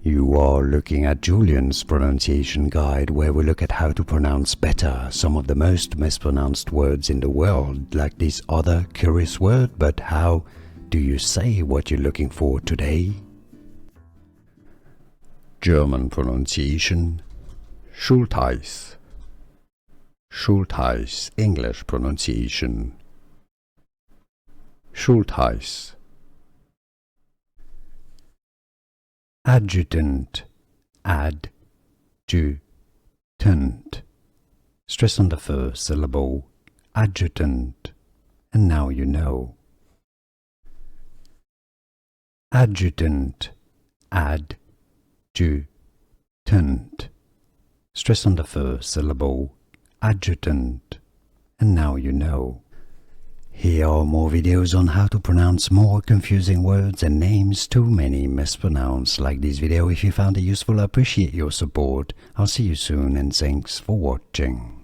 You are looking at Julian's pronunciation guide, where we look at how to pronounce better some of the most mispronounced words in the world, like this other curious word. But how do you say what you're looking for today? German pronunciation: Schultheis. Schultheis. English pronunciation: Schultheis. Adjutant. Adjutant. Stress on the first syllable. Adjutant. And now you know. Adjutant. Adjutant. Stress on the first syllable. Adjutant. And now you know. Here are more videos on how to pronounce more confusing words and names too many mispronounced. Like this video if you found it useful. I appreciate your support. I'll see you soon and thanks for watching.